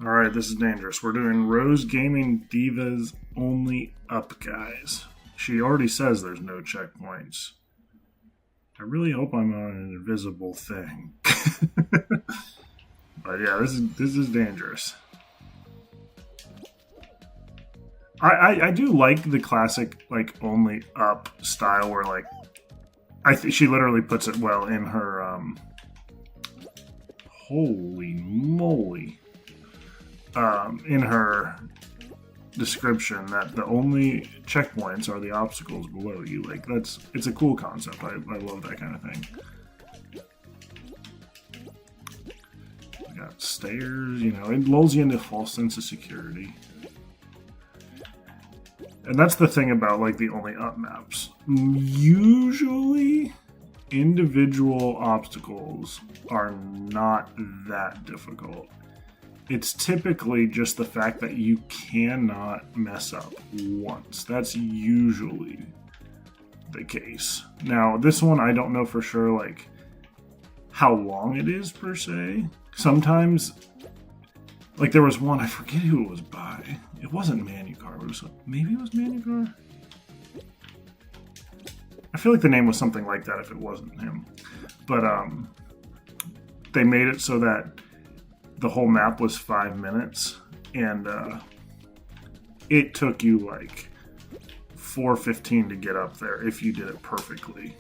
Alright, this is dangerous. We're doing Rose Gaming Divas only up, guys. She already says there's no checkpoints. I really hope I'm on an invisible thing. But yeah, this is dangerous. I do like the classic like only up style where like I think she literally puts it well in her holy moly. In her description that the only checkpoints are the obstacles below you. Like it's a cool concept. I love that kind of thing. We got stairs, you know, it lulls you into a false sense of security. And that's the thing about like the only up maps. Usually individual obstacles are not that difficult. It's typically just the fact that you cannot mess up once. That's usually the case. Now, this one, I don't know for sure, like, how long it is, per se. Sometimes, like, there was one, I forget who it was by. It wasn't Manucar. Maybe it was Manucar? I feel like the name was something like that if it wasn't him. But, they made it so that the whole map was 5 minutes, and it took you like 4:15 to get up there if you did it perfectly.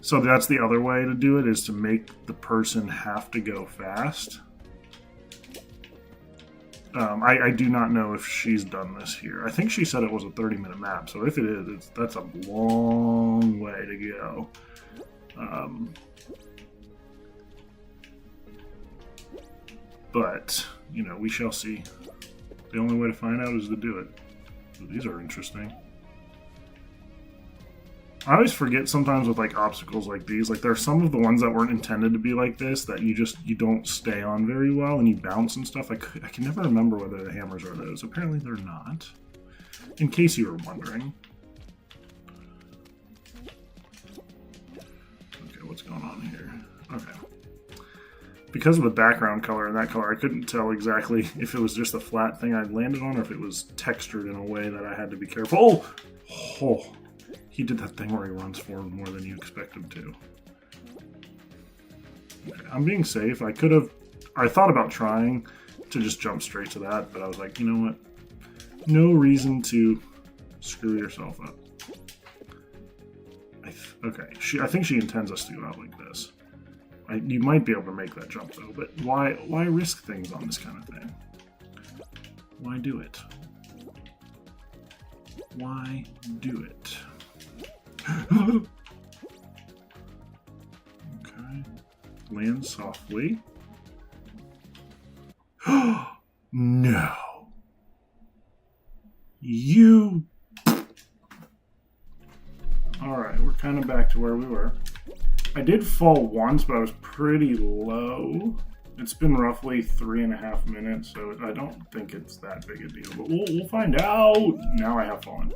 So that's the other way to do it, is to make the person have to go fast. I do not know if she's done this here. I think she said it was a 30-minute map, so if it is, that's a long way to go. But, you know, we shall see. The only way to find out is to do it. These are interesting. I always forget sometimes with like obstacles like these. Like there are some of the ones that weren't intended to be like this that you don't stay on very well and you bounce and stuff. I can never remember whether the hammers are those. Apparently they're not. In case you were wondering. Okay, what's going on here? Okay. Because of the background color and that color, I couldn't tell exactly if it was just a flat thing I'd landed on or if it was textured in a way that I had to be careful. Oh! He did that thing where he runs forward more than you expect him to. Okay, I'm being safe. I thought about trying to just jump straight to that, but I was like, you know what? No reason to screw yourself up. Okay, I think she intends us to go out like this. You might be able to make that jump though, but why risk things on this kind of thing? Why do it? Why do it? Okay. Land softly. No. You. Alright, we're kind of back to where we were. I did fall once, but I was pretty low. It's been roughly 3.5 minutes, so I don't think it's that big a deal. But we'll find out. Now I have fallen.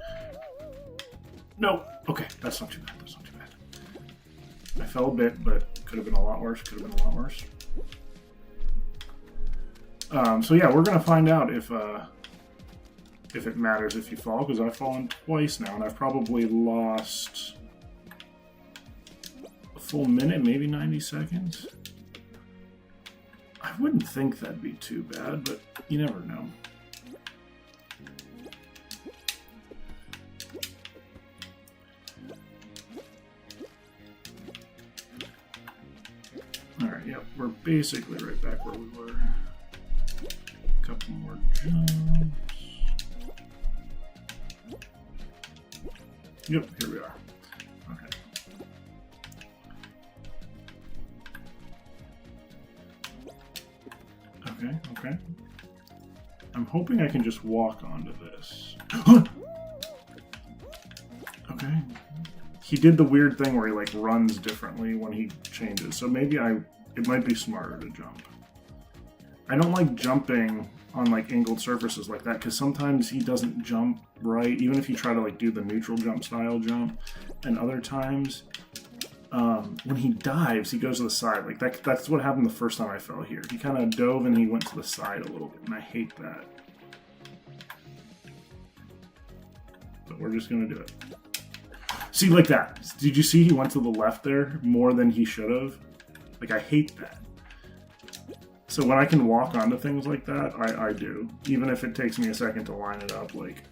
No. Okay, that's not too bad. That's not too bad. I fell a bit, but could have been a lot worse. Could have been a lot worse. So yeah, we're gonna find out if it matters if you fall, because I've fallen twice now, and I've probably lost full minute, maybe 90 seconds. I wouldn't think that'd be too bad, but you never know. Alright, yep, we're basically right back where we were. A couple more jumps. Yep, here we are. Okay. I'm hoping I can just walk onto this. Okay. He did the weird thing where he like runs differently when he changes, so maybe it might be smarter to jump. I don't like jumping on like angled surfaces like that because sometimes he doesn't jump right, even if you try to like do the neutral jump style jump, and other times when he dives, he goes to the side. Like that's what happened the first time I fell here. He kind of dove and he went to the side a little bit, and I hate that. But we're just gonna do it. See, like that. Did you see he went to the left there more than he should have? Like, I hate that. So when I can walk onto things like that, I do. Even if it takes me a second to line it up, like...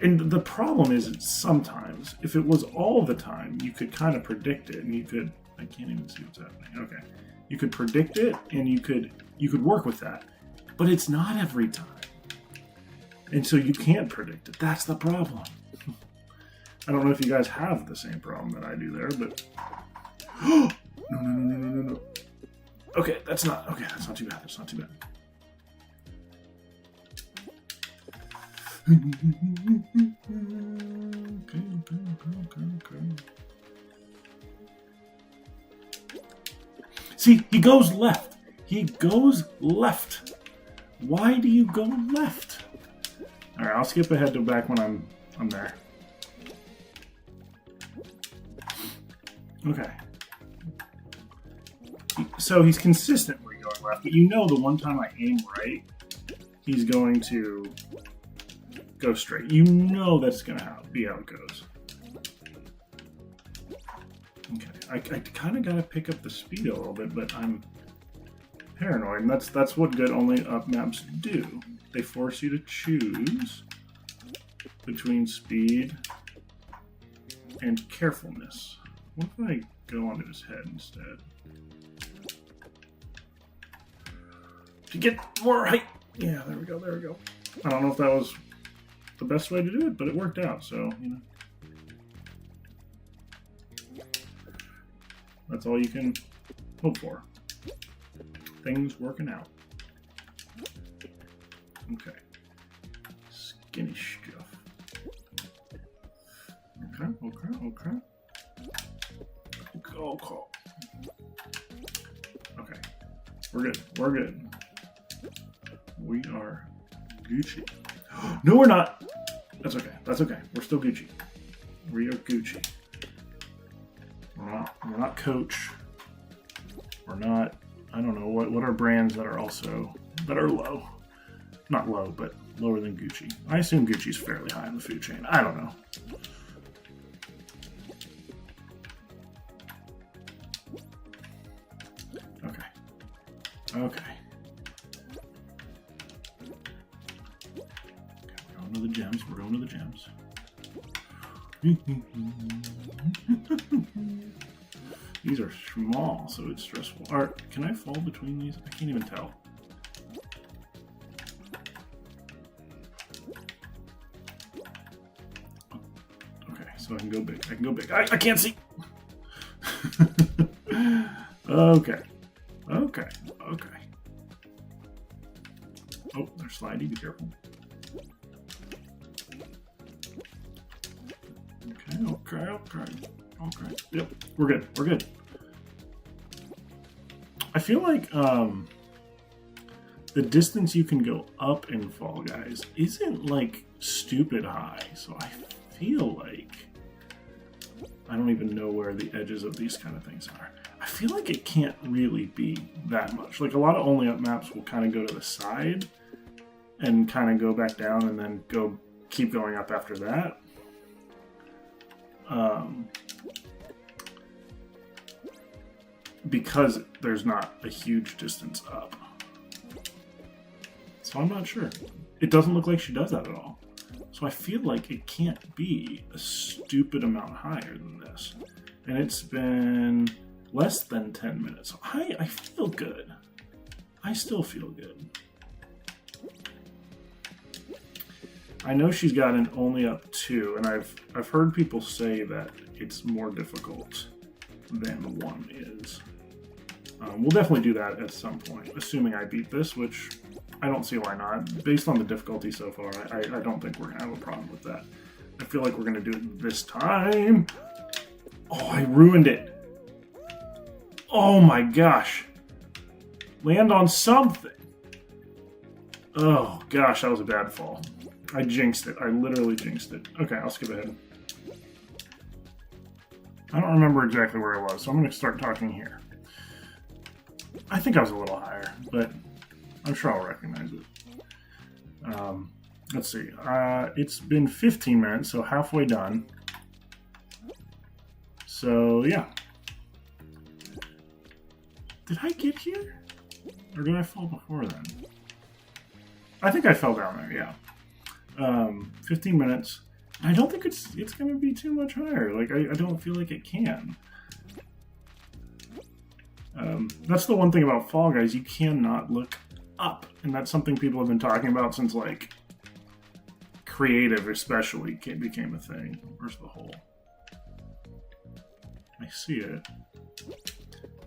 And the problem is, sometimes, if it was all the time, you could kind of predict it, and you could... I can't even see what's happening. Okay. You could predict it, and you could work with that. But it's not every time. And so you can't predict it. That's the problem. I don't know if you guys have the same problem that I do there, but... No. Okay, that's not too bad. That's not too bad. Okay. See, he goes left. He goes left. Why do you go left? Alright, I'll skip ahead to back when I'm there. Okay. So he's consistently going left, but you know the one time I aim right, he's going to go straight. You know that's going to be how it goes. Okay, I kind of got to pick up the speed a little bit, but I'm paranoid, and that's what good only up maps do. They force you to choose between speed and carefulness. What if I go onto his head instead? To get more height! Yeah, there we go. I don't know if that was the best way to do it, but it worked out, so, you know. That's all you can hope for. Things working out. Okay. Skinny stuff. Okay. Okay. We're good. We are Gucci. No, we're not. That's okay. We're still Gucci. We are Gucci. We're not Coach. We're not, I don't know, what are brands that are low? Not low, but lower than Gucci. I assume Gucci's fairly high in the food chain. I don't know. Okay. We're going to the gems. These are small, so it's stressful. Alright, can I fall between these? I can't even tell. Okay, so I can go big. I can't see! Okay. Oh, they're slidey, be careful. Okay. Yep, we're good. I feel like the distance you can go up in Fall Guys isn't like stupid high, so I feel like I don't even know where the edges of these kind of things are. I feel like it can't really be that much. Like a lot of only up maps will kind of go to the side and kind of go back down and then keep going up after that. Because there's not a huge distance up. So I'm not sure. It doesn't look like she does that at all. So I feel like it can't be a stupid amount higher than this. And it's been less than 10 minutes. So I feel good. I still feel good. I know she's got an only up 2, and I've heard people say that it's more difficult than 1 is. We'll definitely do that at some point, assuming I beat this, which I don't see why not. Based on the difficulty so far, I don't think we're going to have a problem with that. I feel like we're going to do it this time. Oh, I ruined it. Oh my gosh. Land on something. Oh gosh, that was a bad fall. I jinxed it. I literally jinxed it. Okay, I'll skip ahead. I don't remember exactly where I was, so I'm going to start talking here. I think I was a little higher, but I'm sure I'll recognize it. Let's see. It's been 15 minutes, so halfway done. So, yeah. Did I get here? Or did I fall before then? I think I fell down there, yeah. 15 minutes. I don't think it's going to be too much higher. Like, I don't feel like it can. That's the one thing about Fall Guys. You cannot look up. And that's something people have been talking about since, like, creative especially became a thing. Where's the hole? I see it.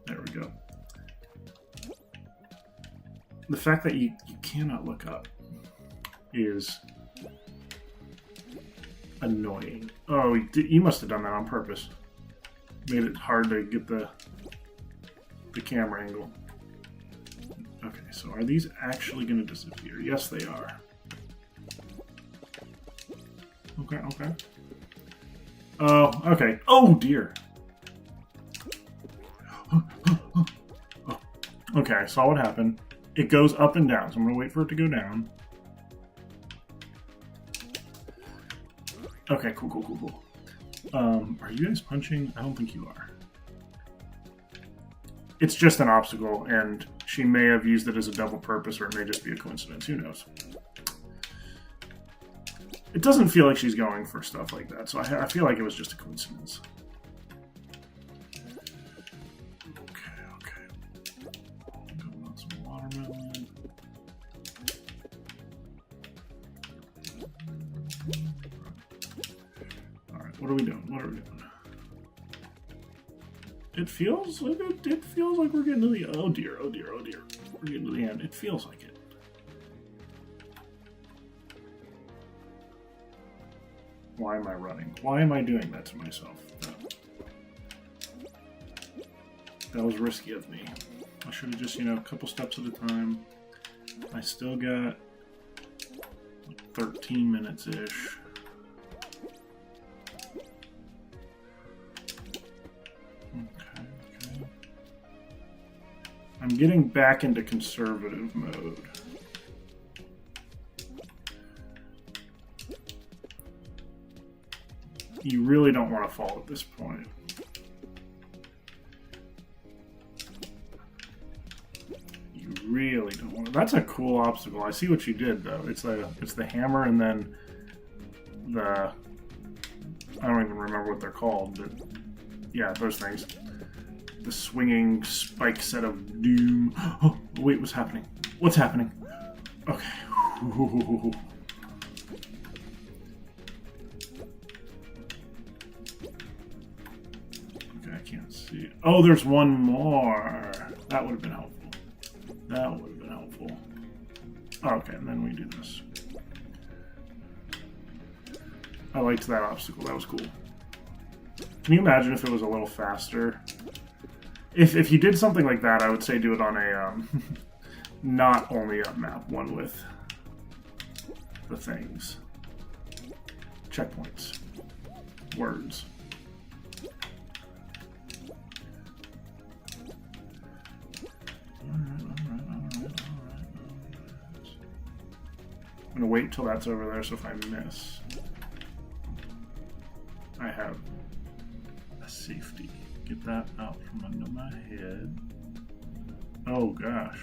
There we go. The fact that you cannot look up is annoying. Oh, you must have done that on purpose. Made it hard to get the camera angle. Okay, so are these actually going to disappear? Yes, they are. Okay, okay. Oh, okay. Oh, dear. Okay, I saw what happened. It goes up and down, so I'm going to wait for it to go down. Okay, cool, cool, cool, cool. Are you guys punching? I don't think you are. It's just an obstacle, and she may have used it as a double purpose, or it may just be a coincidence. Who knows? It doesn't feel like she's going for stuff like that, so I feel like it was just a coincidence. Okay, okay. Going on some watermelon. Alright, what are we doing? What are we doing? It feels like it feels like we're getting to the oh dear, oh dear, oh dear. We're getting to the end. It feels like it. Why am I running? Why am I doing that to myself? That was risky of me. I should have just, you know, a couple steps at a time. I still got like 13 minutes-ish. I'm getting back into conservative mode. You really don't want to fall at this point. You really don't want to. That's a cool obstacle. I see what you did though. It's the hammer and then the I don't even remember what they're called, but yeah, those things. The swinging spike set of doom. Oh, wait, what's happening? What's happening? Okay. Okay, I can't see it. Oh, there's one more. That would have been helpful. That would have been helpful. Oh, okay, and then we do this. I liked that obstacle. That was cool. Can you imagine if it was a little faster? If you did something like that, I would say do it on a not only up map, one with the things. Checkpoints. Words. Alright. I'm gonna wait till that's over there, so if I miss, I have a safety. Get that out from under my head. Oh gosh.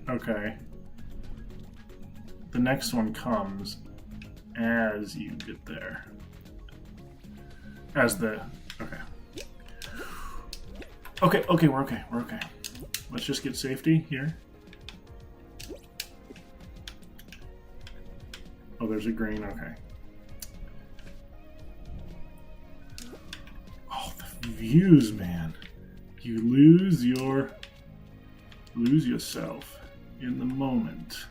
Okay. The next one comes as you get there. As the... Okay. Okay, we're okay. We're okay. Let's just get safety here. Oh, there's a green. Okay. Views, man. You lose yourself in the moment.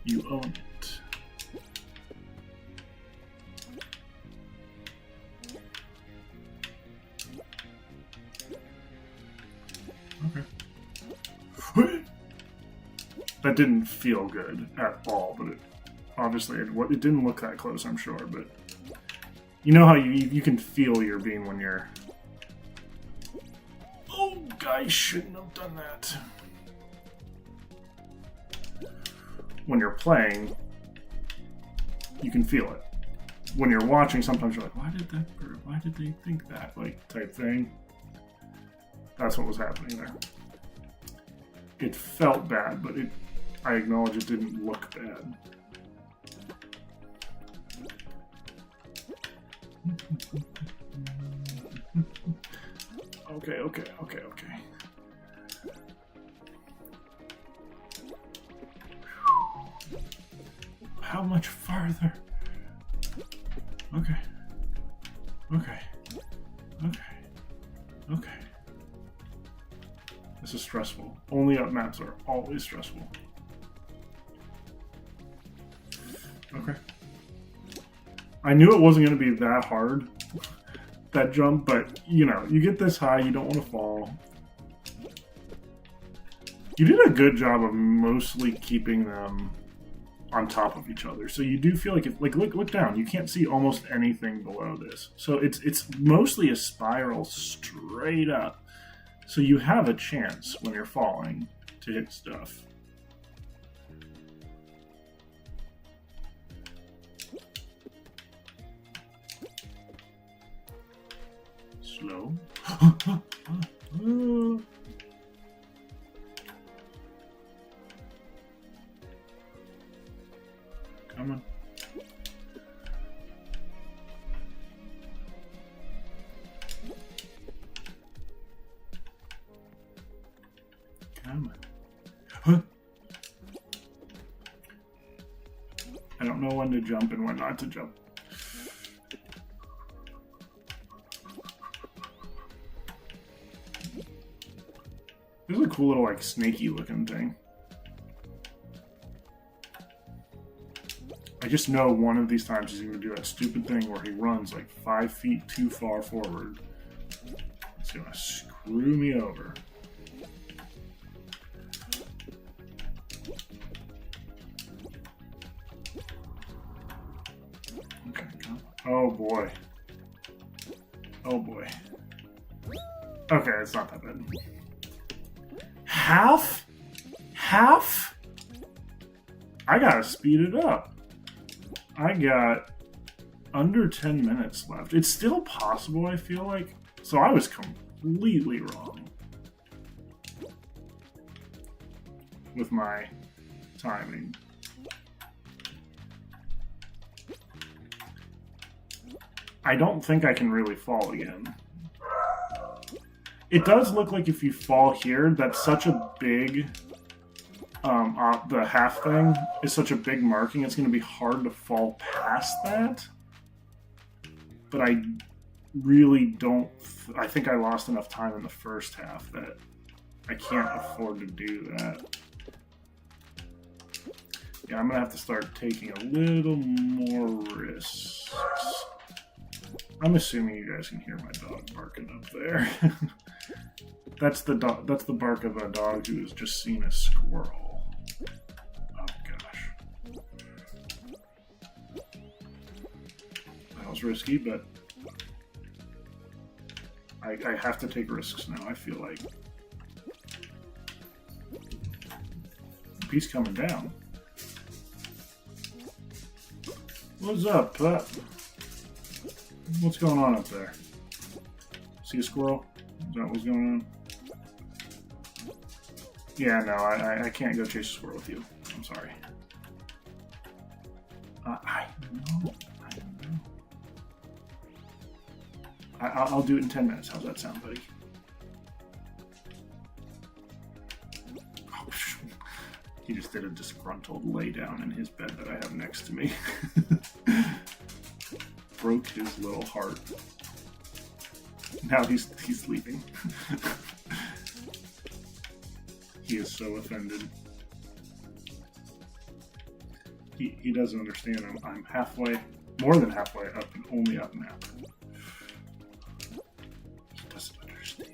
You own it. Okay. That didn't feel good at all, but obviously it didn't look that close, I'm sure, but you know how you can feel your bean when you're... Oh, guys shouldn't have done that. When you're playing, you can feel it. When you're watching, sometimes you're like, why did they think that? Like, type thing. That's what was happening there. It felt bad, but I acknowledge it didn't look bad. Okay. How much farther? Okay. This is stressful. Only up maps are always stressful. Okay. I knew it wasn't going to be that hard, that jump, but, you know, you get this high, you don't want to fall. You did a good job of mostly keeping them on top of each other. So you do feel like, look down, you can't see almost anything below this. So it's mostly a spiral straight up. So you have a chance when you're falling to hit stuff. Slow. Come on. Come on. Huh? I don't know when to jump and when not to jump. This is a cool little, like, snaky looking thing. I just know one of these times he's going to do that stupid thing where he runs like 5 feet too far forward. It's going to screw me over. Okay, come on. Oh boy. Oh boy. Okay, it's not that bad. Half? Half? I gotta speed it up. I got under 10 minutes left. It's still possible, I feel like. So I was completely wrong with my timing. I don't think I can really fall again. It does look like if you fall here, that's such a big... the half thing is such a big marking, it's going to be hard to fall past that. But I really don't... I think I lost enough time in the first half that I can't afford to do that. Yeah, I'm going to have to start taking a little more risks. I'm assuming you guys can hear my dog barking up there. That's the bark of a dog who has just seen a squirrel. Oh gosh. That was risky, but I have to take risks now, I feel like. He's coming down. What's up, pup? What's going on up there? See a squirrel? Is that what's going on? Yeah, no, I can't go chase a squirrel with you. I'm sorry. I know. I'll do it in 10 minutes. How's that sound, buddy? Oh, he just did a disgruntled lay down in his bed that I have next to me. Broke his little heart. Now he's sleeping. He is so offended. He doesn't understand. I'm halfway, more than halfway up, and only up now. He doesn't understand.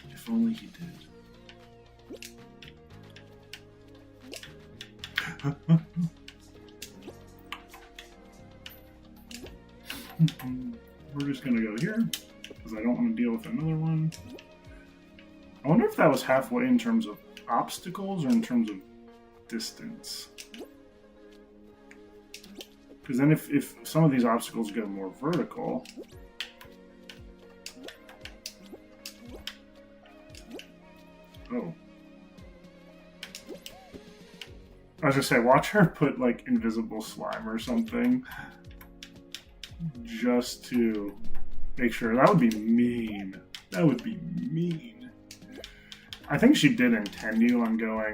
If only he did. We're just gonna go here, because I don't want to deal with another one. I wonder if that was halfway in terms of obstacles or in terms of distance. Because then if some of these obstacles go more vertical... Oh. I was gonna say, watch her put, like, invisible slime or something. Just to make sure. That would be mean. That would be mean. I think she did intend you on going,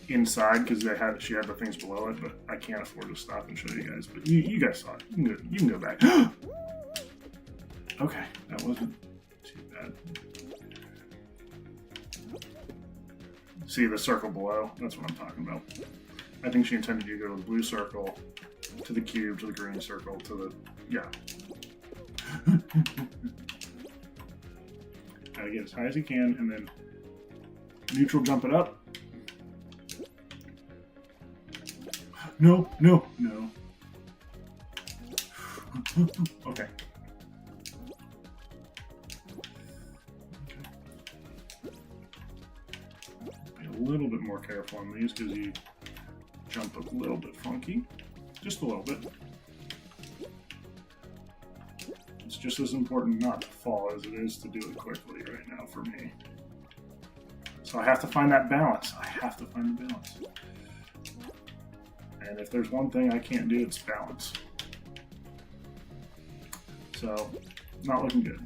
inside, because she had the things below it, but I can't afford to stop and show you guys. But you guys saw it. You can go back. Okay, that wasn't too bad. See the circle below? That's what I'm talking about. I think she intended you to go to the blue circle, to the cube, to the green circle, to the... yeah. Gotta get as high as you can, and then neutral jump it up. No, no, no. Okay. Be a little bit more careful on these because you jump a little bit funky. Just a little bit. It's just as important not to fall as it is to do it quickly right now for me. So I have to find that balance. I have to find the balance. And if there's one thing I can't do, it's balance. So, not looking good.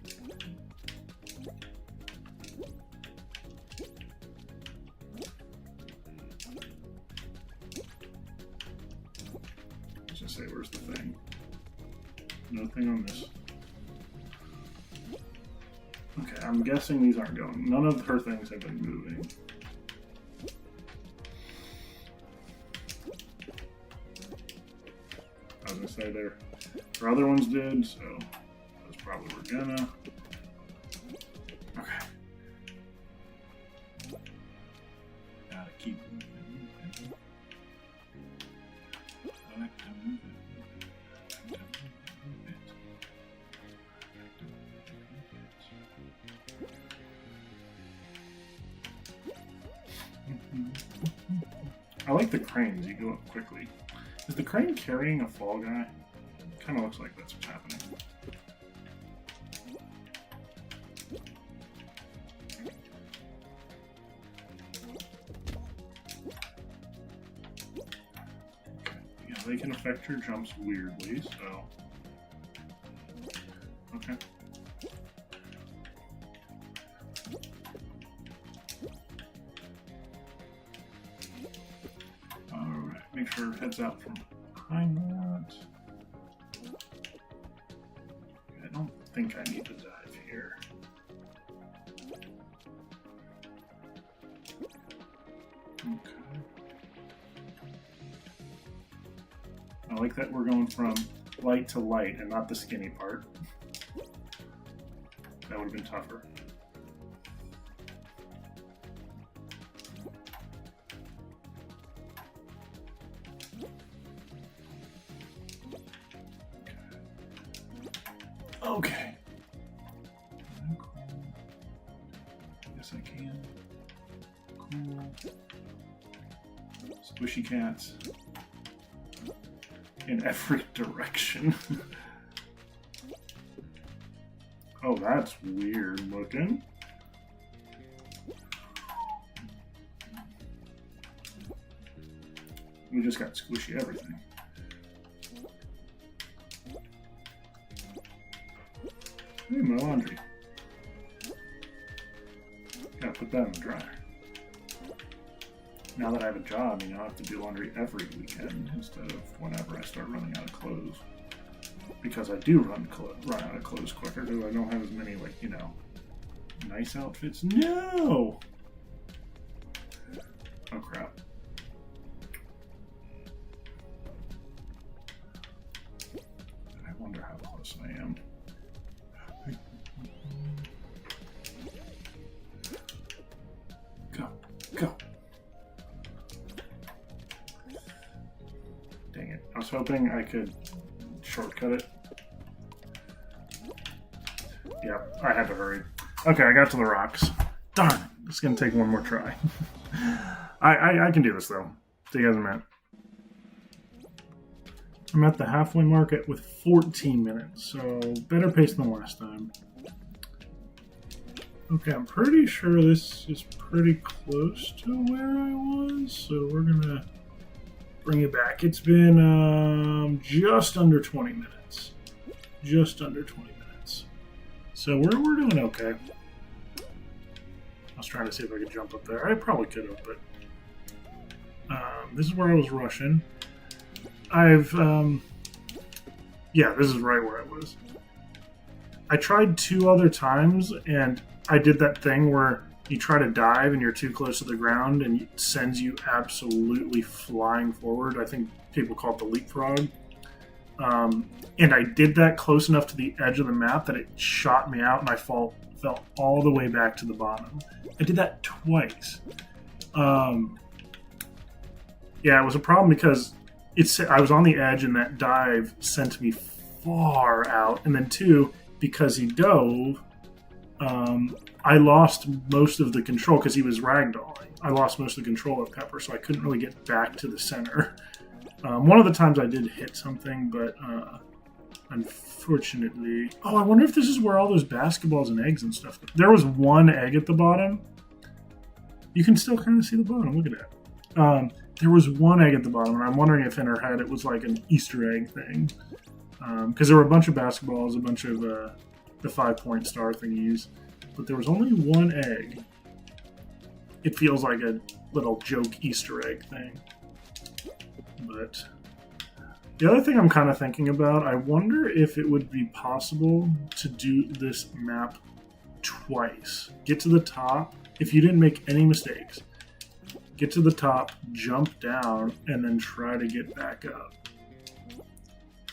I was gonna say, where's the thing? No thing on this. Okay, I'm guessing these aren't going. None of her things have been moving. I was gonna say her other ones did, so that's probably we're gonna. Okay. Gotta keep moving. I like to move it. I like the cranes, you go up quickly. Is the crane carrying a fall guy? Kind of looks like that's what's happening. Okay. Yeah, they can affect your jumps weirdly, so... Okay. Alright, make sure it heads out from behind that. I don't think I need to dive here. Okay. I like that we're going from light to light and not the skinny part. That would have been tougher. Okay. Cool. Yes, I can. Cool. Squishy cats. In every direction. Oh, that's weird looking. We just got squishy everything. Hey, my laundry. Gotta put that in the dryer. Now that I have a job, I have to do laundry every weekend instead of whenever I start running out of clothes. Because I do run out of clothes quicker, because I don't have as many, like, nice outfits. No! Oh, crap. I wonder how close I am. Go. Go. hoping I could shortcut it. Yeah, I had to hurry. Okay, I got to the rocks. Darn, it's gonna take one more try. I can do this though. See you guys in a minute. I'm at the halfway mark with 14 minutes, so better pace than last time. Okay, I'm pretty sure this is pretty close to where I was, so we're gonna bring it back. It's been just under 20 minutes. Just under 20 minutes. So we're doing okay. I was trying to see if I could jump up there. I probably could have, but this is where I was rushing. Yeah, this is right where I was. I tried 2 other times, and I did that thing where you try to dive and you're too close to the ground and it sends you absolutely flying forward. I think people call it the leapfrog. And I did that close enough to the edge of the map that it shot me out and I fell all the way back to the bottom. I did that twice. Yeah, it was a problem because I was on the edge and that dive sent me far out. And then 2, because he dove, I lost most of the control because he was ragdolling. I lost most of the control of Pepper, so I couldn't really get back to the center. One of the times I did hit something, but unfortunately... Oh, I wonder if this is where all those basketballs and eggs and stuff... There was 1 egg at the bottom. You can still kind of see the bottom. Look at that. There was 1 egg at the bottom, and I'm wondering if in her head it was like an Easter egg thing. Because there were a bunch of basketballs, a bunch of the 5-point star thingies, but there was only 1 egg. It feels like a little joke Easter egg thing. But the other thing I'm kind of thinking about, I wonder if it would be possible to do this map twice. Get to the top, if you didn't make any mistakes. Get to the top, jump down, and then try to get back up.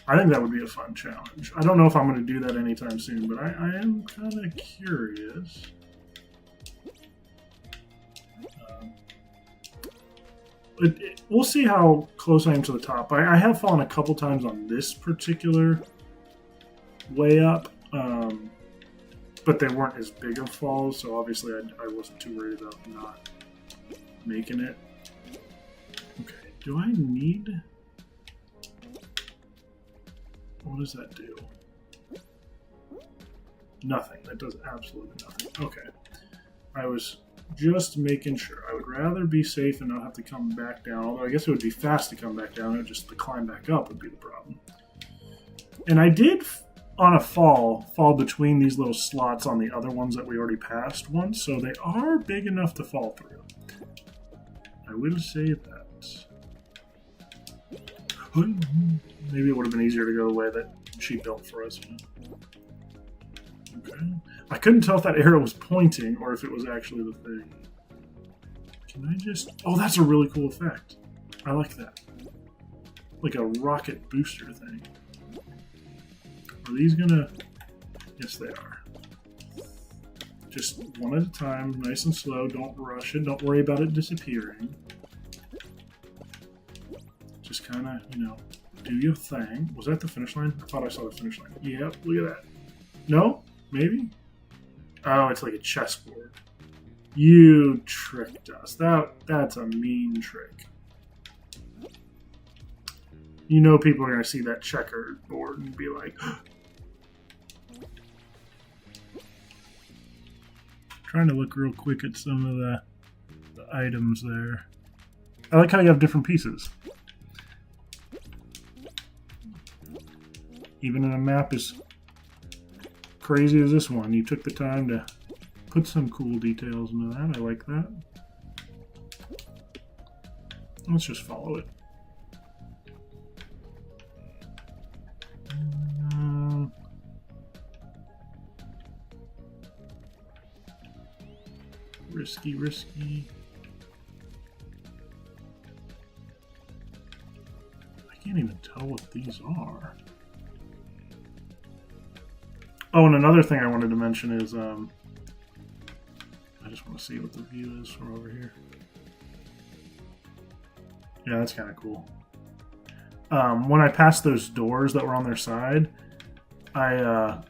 I think that would be a fun challenge. I don't know if I'm going to do that anytime soon, but I am kind of curious. We'll see how close I am to the top. I have fallen a couple times on this particular way up, but they weren't as big of falls, so obviously I wasn't too worried about not making it. Okay, do I need... What does that do? Nothing. That does absolutely nothing. Okay. I was just making sure. I would rather be safe and not have to come back down. Although I guess it would be fast to come back down. Just the climb back up would be the problem. And I did, on a fall between these little slots on the other ones that we already passed once. So they are big enough to fall through. I will say that. Maybe it would have been easier to go the way that she built for us. Okay. I couldn't tell if that arrow was pointing or if it was actually the thing. Can I just... Oh, that's a really cool effect. I like that. Like a rocket booster thing. Are these gonna... Yes, they are. Just one at a time, nice and slow. Don't rush it. Don't worry about it disappearing. Just kind of, do your thing. Was that the finish line? I thought I saw the finish line. Yep, look at that. No? Maybe? Oh, it's like a chessboard. You tricked us. That's a mean trick. You know people are going to see that checkered board and be like... Trying to look real quick at some of the items there. I like how you have different pieces. Even in a map as crazy as this one, you took the time to put some cool details into that. I like that. Let's just follow it. Risky. I can't even tell what these are. Oh, and another thing I wanted to mention is, I just want to see what the view is from over here. Yeah, that's kind of cool. when I passed those doors that were on their side, I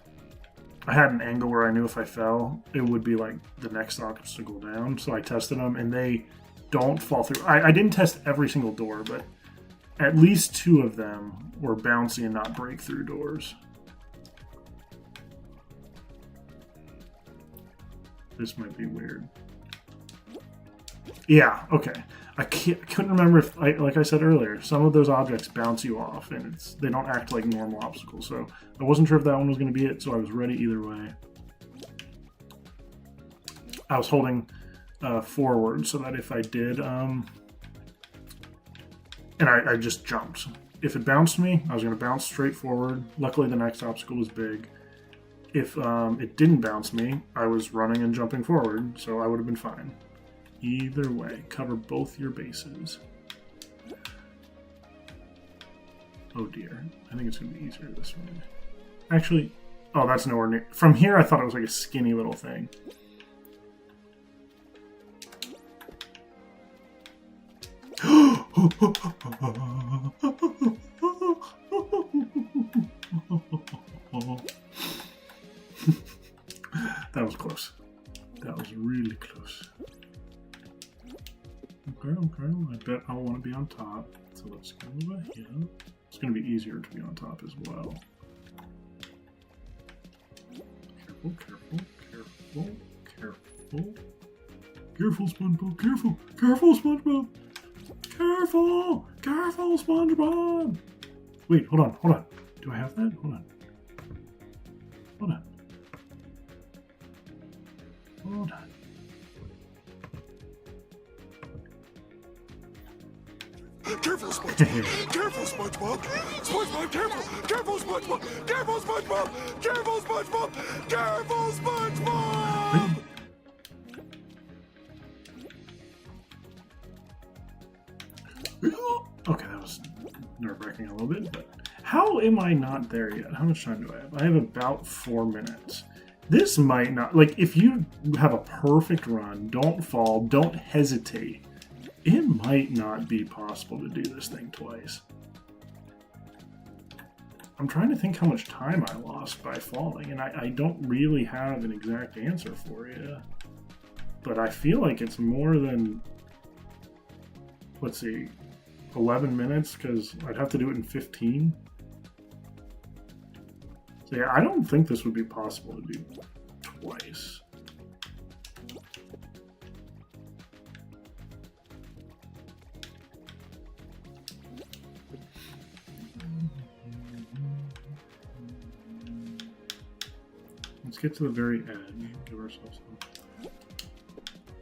had an angle where I knew if I fell, it would be like the next obstacle down. So I tested them, and they don't fall through. I didn't test every single door, but at least 2 of them were bouncy and not break through doors. This might be weird. Yeah, okay. I couldn't remember if, like I said earlier, some of those objects bounce you off, and they don't act like normal obstacles. So I wasn't sure if that one was going to be it, so I was ready either way. I was holding forward so that if I did, and I just jumped. If it bounced me, I was going to bounce straight forward. Luckily, the next obstacle was big. If it didn't bounce me, I was running and jumping forward, so I would have been fine. Either way, cover both your bases. Oh dear. I think it's going to be easier this way. Actually, oh, that's nowhere near. From here, I thought it was like a skinny little thing. That was close. That was really close. Okay, I bet I'll want to be on top. So let's go over here. It's going to be easier to be on top as well. Careful, careful, careful, careful. Careful, SpongeBob, careful, careful, SpongeBob. Careful, careful, SpongeBob. Wait, hold on. Do I have that? Hold on. Careful, SpongeBob! Careful, SpongeBob! SpongeBob, careful! Careful, SpongeBob! Careful, SpongeBob! Careful, SpongeBob! Careful, SpongeBob! Okay, that was nerve-wracking a little bit, but how am I not there yet? How much time do I have? I have about 4 minutes. This might not, like, if you have a perfect run, don't fall, don't hesitate, it might not be possible to do this thing twice. I'm trying to think how much time I lost by falling, and I don't really have an exact answer for you. But I feel like it's more than, let's see, 11 minutes, because I'd have to do it in 15. So yeah, I don't think this would be possible to do twice. Let's get to the very edge. Give ourselves some.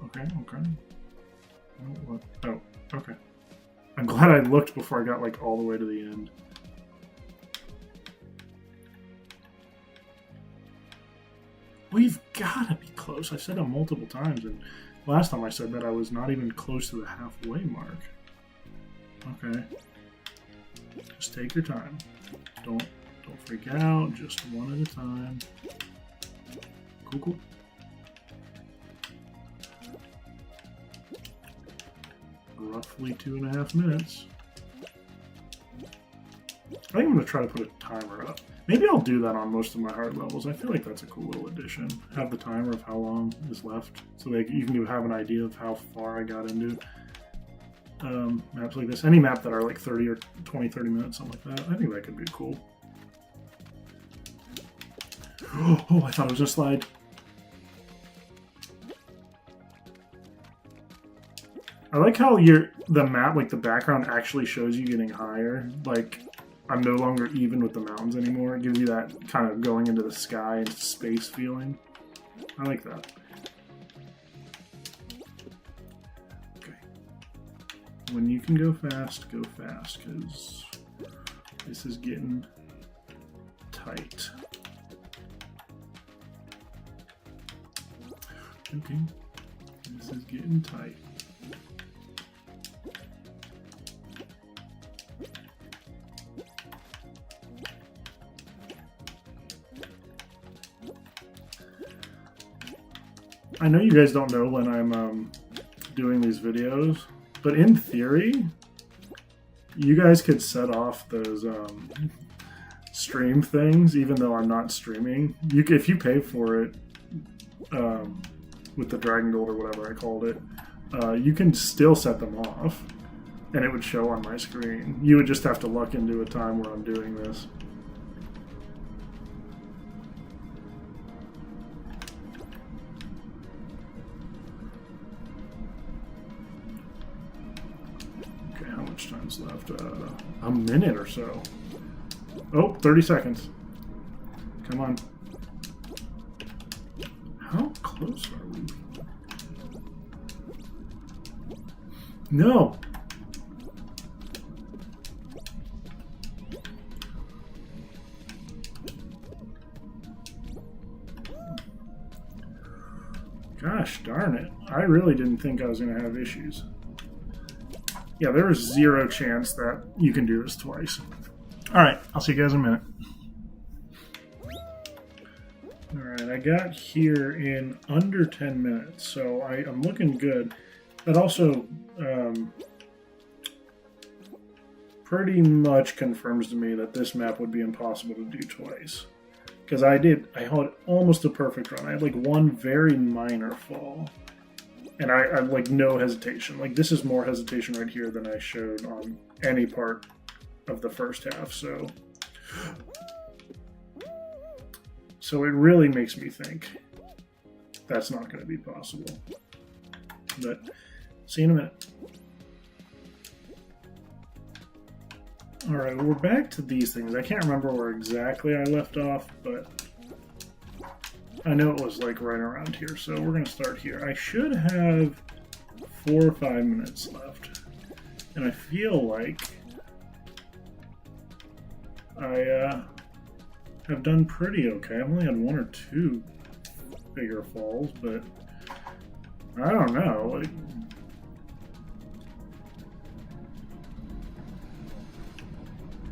Okay. Oh, what? Oh, okay. I'm glad I looked before I got like all the way to the end. We've got to be close. I said it multiple times, and last time I said that I was not even close to the halfway mark. Okay. Just take your time. Don't freak out. Just one at a time. Cool. Roughly 2.5 minutes. I think I'm going to try to put a timer up. Maybe I'll do that on most of my hard levels. I feel like that's a cool little addition. Have the timer of how long is left, so that you can have an idea of how far I got into maps like this. Any map that are like 30 or 30 minutes, something like that. I think that could be cool. Oh, I thought it was a slide. I like how the map, like the background, actually shows you getting higher. Like, I'm no longer even with the mountains anymore. It gives you that kind of going into the sky and space feeling. I like that. Okay. When you can go fast, because this is getting tight. Okay. This is getting tight. I know you guys don't know when I'm doing these videos, but in theory, You guys could set off those stream things, even though I'm not streaming. If you pay for it with the Dragon Gold or whatever I called it, you can still set them off, and it would show on my screen. You would just have to luck into a time where I'm doing this. Okay, how much time's left? A minute or so. Oh, 30 seconds. Come on. How close are we? No! Gosh darn it. I really didn't think I was going to have issues. Yeah, there is zero chance that you can do this twice. Alright, I'll see you guys in a minute. Alright, I got here in under 10 minutes, so I'm looking good. That also pretty much confirms to me that this map would be impossible to do twice. Because I had almost a perfect run. I had like one very minor fall. And I like no hesitation. Like this is more hesitation right here than I showed on any part of the first half. So it really makes me think that's not going to be possible. But see you in a minute. Alright, well, we're back to these things. I can't remember where exactly I left off, but I know it was like right around here, so we're going to start here. I should have 4 or 5 minutes left, and I feel like I have done pretty okay. I've only had 1 or 2 bigger falls, but I don't know. Like,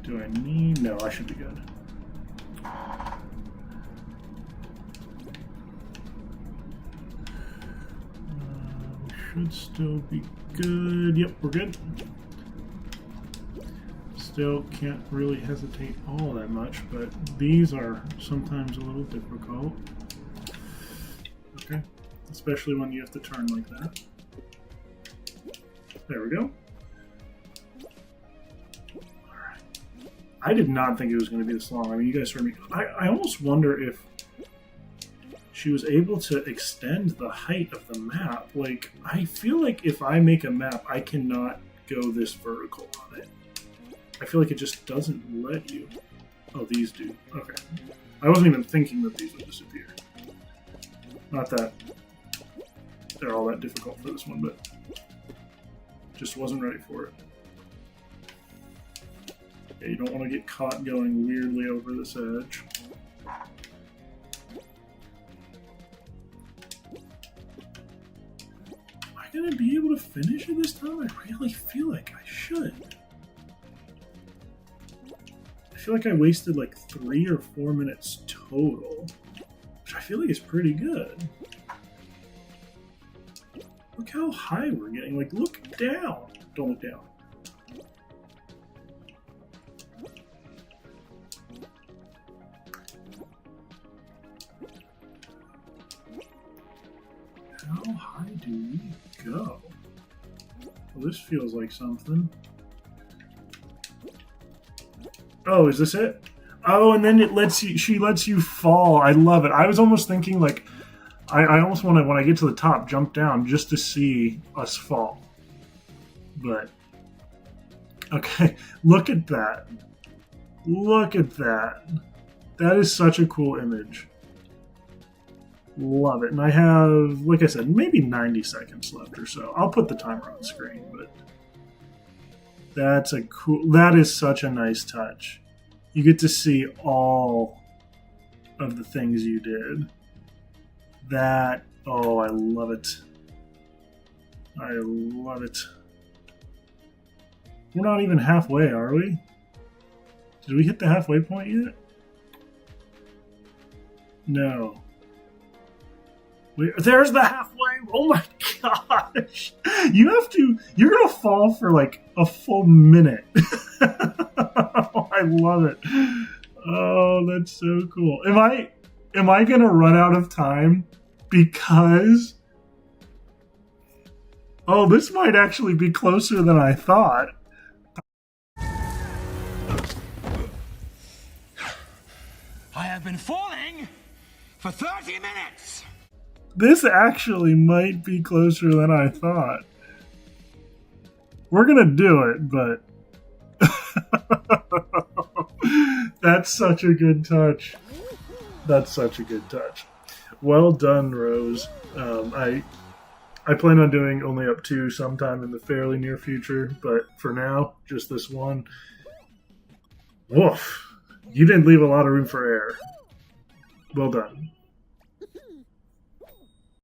do I need? No, I should be good. Should still be good. Yep, we're good. Still can't really hesitate all that much, but these are sometimes a little difficult. Okay, especially when you have to turn like that. There we go. Alright. I did not think it was going to be this long. I mean, you guys heard me. I almost wonder if she was able to extend the height of the map. Like, I feel like if I make a map, I cannot go this vertical on it. I feel like it just doesn't let you. Oh, these do. Okay. I wasn't even thinking that these would disappear. Not that they're all that difficult for this one, but just wasn't ready for it. Yeah, you don't want to get caught going weirdly over this edge. Am I going to be able to finish it this time? I really feel like I should. I feel like I wasted like 3 or 4 minutes total, which I feel like is pretty good. Look how high we're getting. Like, look down. Don't look down. How high do we go? Well, this feels like something. Oh, is this it? Oh, and then it lets you. She lets you fall. I love it. I was almost thinking like, I almost want to, when I get to the top, jump down just to see us fall. But okay, look at that. Look at that. That is such a cool image. Love it. And I have, like I said, maybe 90 seconds left or so. I'll put the timer on screen, but that's a cool, that is such a nice touch. You get to see all of the things you did. That, oh, I love it. I love it. We're not even halfway, are we? Did we hit the halfway point yet? No. There's the halfway. Oh my gosh! You're gonna fall for like a full minute. I love it. Oh, that's so cool. Am I gonna run out of time because? Oh, this might actually be closer than I thought. I have been falling for 30 minutes. This actually might be closer than I thought. We're gonna do it, but that's such a good touch. That's such a good touch. Well done, Rose. I plan on doing only up to sometime in the fairly near future, but for now, just this one. Woof. You didn't leave a lot of room for error. Well done.